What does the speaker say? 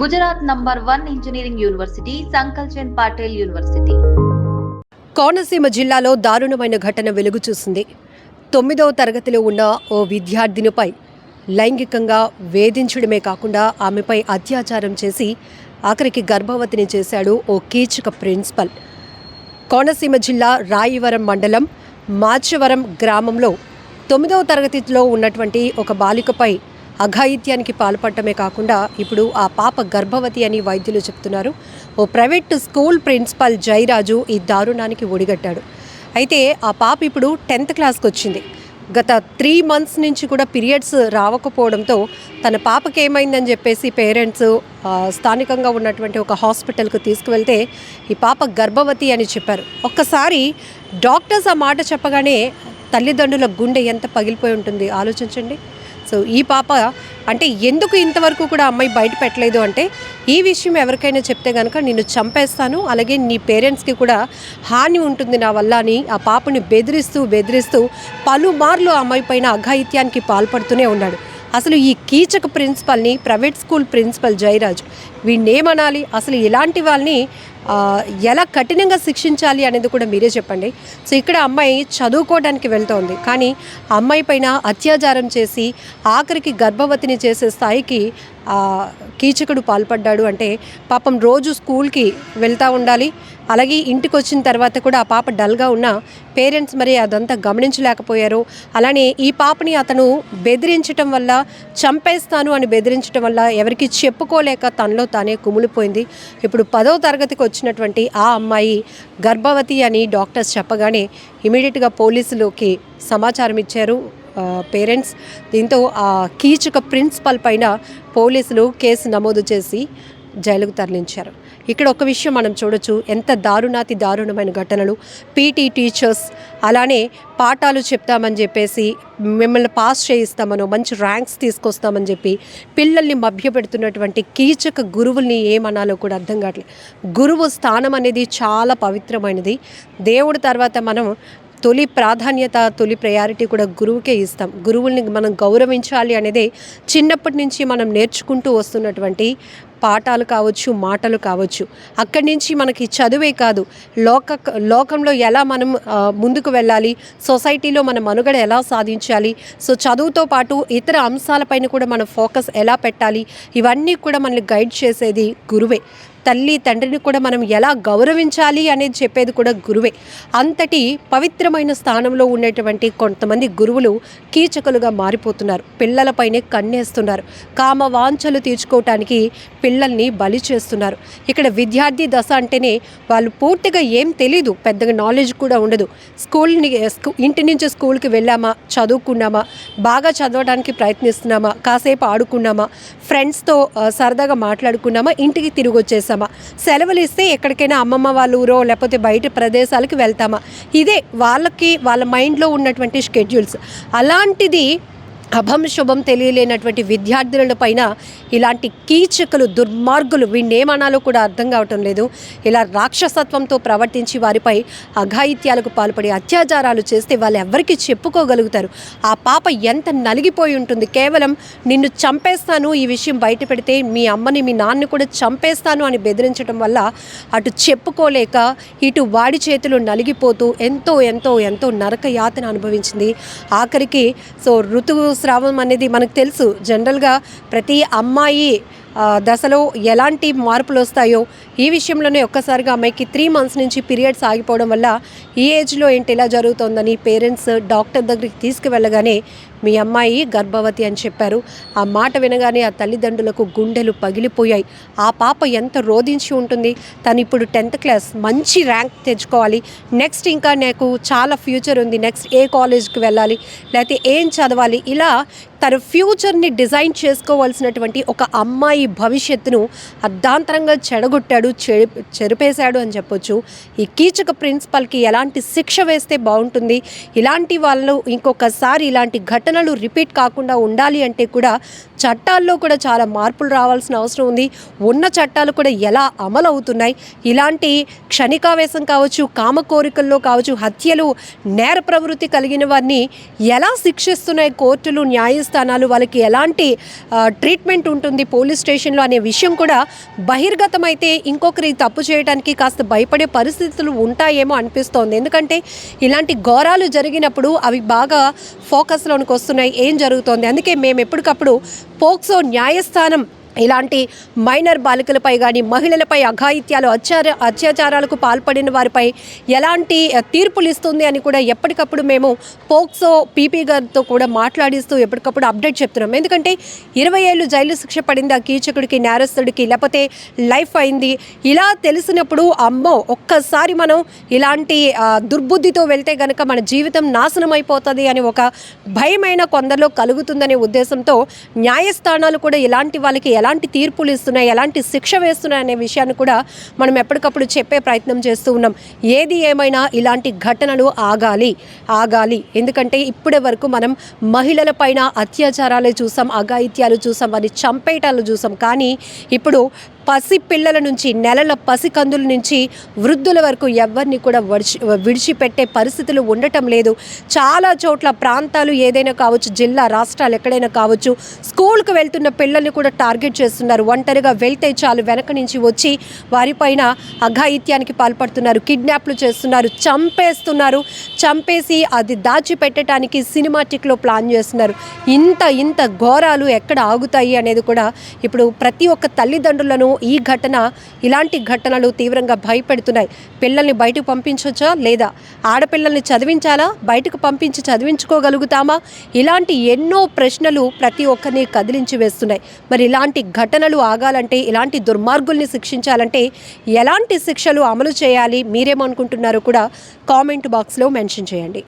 Gujarat number 1 engineering university Sankalchand Patel university. Konaseema జిల్లాలో దారుణమైన ఘటన వెలుగు చూసింది. 9వ తరగతిలో ఉన్న ఓ విద్యార్థినిపై లైంగికంగా వేధించడమే కాకుండా ఆమెపై అత్యాచారం చేసి ఆఖరికి గర్భవతిని చేశాడు ఓ కీచక ప్రిన్సిపల్. కోనసీమ జిల్లా రాయివరం మండలం మాచవరం గ్రామంలో 9వ తరగతిలో ఉన్నటువంటి ఒక బాలికపై అఘాయిత్యానికి పాల్పడటమే కాకుండా ఇప్పుడు ఆ పాప గర్భవతి అని వైద్యులు చెప్తున్నారు. ఓ ప్రైవేట్ స్కూల్ ప్రిన్సిపల్ జయరాజు ఈ దారుణానికి ఒడిగట్టాడు. అయితే ఆ పాప ఇప్పుడు 10th క్లాస్కి వచ్చింది. గత 3 months నుంచి కూడా పీరియడ్స్ రావకపోవడంతో తన పాపకి ఏమైందని చెప్పేసి పేరెంట్స్ స్థానికంగా ఉన్నటువంటి ఒక హాస్పిటల్కి తీసుకువెళ్తే ఈ పాప గర్భవతి అని చెప్పారు. ఒక్కసారి డాక్టర్స్ ఆ మాట చెప్పగానే తల్లిదండ్రుల గుండె ఎంత పగిలిపోయి ఉంటుంది ఆలోచించండి. సో ఈ పాప అంటే ఎందుకు ఇంతవరకు కూడా అమ్మాయి బయట పెట్టలేదు అంటే, ఈ విషయం ఎవరికైనా చెప్తే కనుక నిన్ను చంపేస్తాను, అలాగే నీ పేరెంట్స్కి కూడా హాని ఉంటుంది నా వల్ల అని ఆ పాపని బెదిరిస్తూ పలుమార్లు ఆ అమ్మాయి పైన అఘాయిత్యానికి పాల్పడుతూనే ఉన్నాడు. అసలు ఈ Keechaka ప్రిన్సిపల్ని, private school principal Jayaraj, వీణ్ణేమనాలి, అసలు ఇలాంటి వాళ్ళని ఎలా కఠినంగా శిక్షించాలి అనేది కూడా మీరే చెప్పండి. సో ఇక్కడ అమ్మాయి చదువుకోవడానికి వెళ్తోంది, కానీ అమ్మాయి పైన అత్యాచారం చేసి ఆఖరికి గర్భవతిని చేసే స్థాయికి కీచకుడు పాల్పడ్డాడు. అంటే పాపం రోజు స్కూల్కి వెళ్తూ ఉండాలి, అలాగే ఇంటికి వచ్చిన తర్వాత కూడా ఆ పాప డల్గా ఉన్న పేరెంట్స్ మరి అదంతా గమనించలేకపోయారు. అలానే ఈ పాపని అతను బెదిరించటం వల్ల, చంపేస్తాను అని బెదిరించడం వల్ల ఎవరికి చెప్పుకోలేక తనలో తానే కుమిలిపోయింది. ఇప్పుడు 10వ తరగతికి వచ్చినటువంటి ఆ అమ్మాయి గర్భవతి అని డాక్టర్స్ చెప్పగానే ఇమీడియట్గా పోలీసులకి సమాచారం ఇచ్చారు పేరెంట్స్. దీంతో ఆ కీచక ప్రిన్సిపల్ పైన పోలీసులు కేసు నమోదు చేసి జైలుకు తరలించారు. ఇక్కడ ఒక విషయం మనం చూడొచ్చు, ఎంత దారుణమైన ఘటనలు. పీటీ టీచర్స్ అలానే పాఠాలు చెప్తామని చెప్పేసి, మిమ్మల్ని పాస్ చేయిస్తామనో, మంచి ర్యాంక్స్ తీసుకొస్తామని చెప్పి పిల్లల్ని మభ్యపెడుతున్నటువంటి కీచక గురువుల్ని ఏమనాలో కూడా అర్థం కావట్లేదు. గురువు స్థానం అనేది చాలా పవిత్రమైనది. దేవుడి తర్వాత మనం తొలి ప్రాధాన్యత, తొలి ప్రయారిటీ కూడా గురువుకే ఇస్తాం. గురువుల్ని మనం గౌరవించాలి అనేదే చిన్నప్పటి నుంచి మనం నేర్చుకుంటూ వస్తున్నటువంటి పాఠాలు కావచ్చు, మాటలు కావచ్చు. అక్కడి నుంచి మనకి చదువే కాదు, లోకంలో ఎలా మనం ముందుకు వెళ్ళాలి, సొసైటీలో మన మనుగడ ఎలా సాధించాలి, సో చదువుతో పాటు ఇతర అంశాలపైన కూడా మనం ఫోకస్ ఎలా పెట్టాలి, ఇవన్నీ కూడా మనల్ని గైడ్ చేసేది గురువే. తల్లి తండ్రిని కూడా మనం ఎలా గౌరవించాలి అనేది చెప్పేది కూడా గురువే. అంతటి పవిత్రమైన స్థానంలో ఉండేటువంటి కొంతమంది గురువులు కీచకులుగా మారిపోతున్నారు. పిల్లలపైనే కన్నేస్తున్నారు. కామ వాంఛలు తీర్చుకోవటానికి పిల్లల్ని బలి చేస్తున్నారు. ఇక్కడ విద్యార్థి దశ అంటేనే వాళ్ళు పూర్తిగా ఏం తెలీదు, పెద్దగా నాలెడ్జ్ కూడా ఉండదు. ఇంటి నుంచి స్కూల్కి వెళ్ళామా, చదువుకున్నామా, బాగా చదవడానికి ప్రయత్నిస్తున్నామా, కాసేపు ఆడుకున్నామా, ఫ్రెండ్స్తో సరదాగా మాట్లాడుకున్నామా, ఇంటికి తిరిగి వచ్చేసామా, సెలవులు ఇస్తే ఎక్కడికైనా అమ్మమ్మ వాళ్ళ ఊరో లేకపోతే బయట ప్రదేశాలకు వెళ్తామా, ఇదే వాళ్ళ మైండ్లో ఉన్నటువంటి షెడ్యూల్స్. అలాంటిది అభం శుభం తెలియలేనటువంటి విద్యార్థుల పైన ఇలాంటి కీచకులు, దుర్మార్గులు, వీణేమనాలో కూడా అర్థం కావటం లేదు. ఇలా రాక్షసత్వంతో ప్రవర్తించి వారిపై అఘాయిత్యాలకు పాల్పడి అత్యాచారాలు చేస్తే వాళ్ళు ఎవరికి చెప్పుకోగలుగుతారు? ఆ పాప ఎంత నలిగిపోయి ఉంటుంది. కేవలం నిన్ను చంపేస్తాను, ఈ విషయం బయట పెడితే మీ అమ్మని మీ నాన్నని కూడా చంపేస్తాను అని బెదిరించడం వల్ల అటు చెప్పుకోలేక ఇటు వాడి చేతులు నలిగిపోతూ ఎంతో ఎంతో ఎంతో నరక యాతన అనుభవించింది. ఆఖరికి సో ఋతుస్రావం అనేది మనకు తెలుసు, జనరల్గా ప్రతి అమ్మాయి దశలో ఎలాంటి మార్పులు వస్తాయో ఈ విషయంలోనే ఒక్కసారిగా అమ్మాయికి 3 months నుంచి పీరియడ్స్ ఆగిపోవడం వల్ల ఈ ఏజ్లో ఏంటి ఇలా జరుగుతోందని పేరెంట్స్ డాక్టర్ దగ్గరికి తీసుకువెళ్ళగానే మీ అమ్మాయి గర్భవతి అని చెప్పారు. ఆ మాట వినగానే ఆ తల్లిదండ్రులకు గుండెలు పగిలిపోయాయి. ఆ పాప ఎంత రోధించి ఉంటుంది. తను ఇప్పుడు 10th క్లాస్, మంచి ర్యాంక్ తెచ్చుకోవాలి, నెక్స్ట్ ఇంకా నాకు చాలా ఫ్యూచర్ ఉంది, నెక్స్ట్ ఏ కాలేజ్కి వెళ్ళాలి, లేకపోతే ఏం చదవాలి, ఇలా తన ఫ్యూచర్ని డిజైన్ చేసుకోవాల్సినటువంటి ఒక అమ్మాయి భవిష్యత్తును అర్ధాంతరంగా చెడగొట్టాడు, చెరిపేశాడు అని చెప్పొచ్చు. ఈ కీచక ప్రిన్సిపల్కి ఎలాంటి శిక్ష వేస్తే బాగుంటుంది, ఇలాంటి వాళ్ళు ఇంకొకసారి ఇలాంటి ఘటనలు రిపీట్ కాకుండా ఉండాలి అంటే కూడా చట్టాల్లో కూడా చాలా మార్పులు రావాల్సిన అవసరం ఉంది. ఉన్న చట్టాలు కూడా ఎలా అమలు అవుతున్నాయి, ఇలాంటి క్షణికావేశం కావచ్చు, కామ కోరికల్లో కావచ్చు, హత్యలు, నేర ప్రవృత్తి కలిగిన వారిని ఎలా శిక్షిస్తున్నాయి కోర్టులు, న్యాయస్థానాలు న్యాయస్థానాలు, వాళ్ళకి ఎలాంటి ట్రీట్మెంట్ ఉంటుంది పోలీస్ స్టేషన్లో అనే విషయం కూడా బహిర్గతమైతే ఇంకొకరి తప్పు చేయడానికి కాస్త భయపడే పరిస్థితులు ఉంటాయేమో అనిపిస్తోంది. ఎందుకంటే ఇలాంటి ఘోరాలు జరిగినప్పుడు అవి బాగా ఫోకస్లోనికి వస్తున్నాయి, ఏం జరుగుతోంది. అందుకే మేము ఎప్పటికప్పుడు పోక్సో న్యాయస్థానం ఇలాంటి మైనర్ బాలికలపై కానీ మహిళలపై అఘాయిత్యాలు అత్యాచారాలకు పాల్పడిన వారిపై ఎలాంటి తీర్పులు ఇస్తుంది అని కూడా ఎప్పటికప్పుడు మేము పోక్సో పీపీ గారితో కూడా మాట్లాడిస్తూ ఎప్పటికప్పుడు అప్డేట్ చెప్తున్నాం. ఎందుకంటే 20 ఏళ్ళు జైలు శిక్ష పడింది ఆ కీచకుడికి, నేరస్తుడికి, లేకపోతే లైఫ్ అయింది. ఇలా తెలిసినప్పుడు అమ్మో ఒక్కసారి మనం ఇలాంటి దుర్బుద్ధితో వెళ్తే కనుక మన జీవితం నాశనం అయిపోతుంది అని ఒక భయమైన కొందరిలో కలుగుతుందనే ఉద్దేశంతో న్యాయస్థానాలు కూడా ఇలాంటి వాళ్ళకి ఎలాంటి తీర్పులు ఇస్తున్నాయి, ఎలాంటి శిక్ష వేస్తున్నాయి అనే విషయాన్ని కూడా మనం ఎప్పటికప్పుడు చెప్పే ప్రయత్నం చేస్తూ ఉన్నాం. ఏది ఏమైనా ఇలాంటి ఘటనలు ఆగాలి. ఎందుకంటే ఇప్పటి వరకు మనం మహిళల పైన అత్యాచారాలు చూసాం, అఘాయిత్యాలు చూసాం, అది చంపేయటాలు చూసాం. కానీ ఇప్పుడు పసి పిల్లల నుంచి, నెలల పసికందుల నుంచి వృద్ధుల వరకు ఎవరిని కూడా విడిచిపెట్టే పరిస్థితులు ఉండటం లేదు. చాలా చోట్ల ప్రాంతాలు ఏదైనా కావచ్చు, జిల్లా రాష్ట్రాలు ఎక్కడైనా కావచ్చు, స్కూల్కి వెళ్తున్న పిల్లల్ని కూడా టార్గెట్ చేస్తున్నారు. ఒంటరిగా వెళ్తే చాలు వెనక నుంచి వచ్చి వారిపైన అఘాయిత్యానికి పాల్పడుతున్నారు, కిడ్నాప్లు చేస్తున్నారు, చంపేసి అది దాచిపెట్టడానికి సినిమాటిక్లో ప్లాన్ చేస్తున్నారు. ఇంత ఘోరాలు ఎక్కడ ఆగుతాయి అనేది కూడా ఇప్పుడు ప్రతి ఒక్క తల్లిదండ్రులను ఇలాంటి ఘటనలు తీవ్రంగా భయపెడుతున్నాయి. పిల్లల్ని బయటకు పంపించవచ్చా లేదా? ఆడపిల్లల్ని చదివించాలా? బయటకు పంపించి చదివించుకోగలుగుతామా? ఇలాంటి ఎన్నో ప్రశ్నలు ప్రతి ఒక్కరిని కదిలించి వేస్తున్నాయి. మరి ఇలాంటి ఘటనలు ఆగాలంటే, ఇలాంటి దుర్మార్గుల్ని శిక్షించాలంటే ఎలాంటి శిక్షలు అమలు చేయాలి? మీరేమనుకుంటున్నారో కూడా కామెంట్ బాక్స్లో మెన్షన్ చేయండి.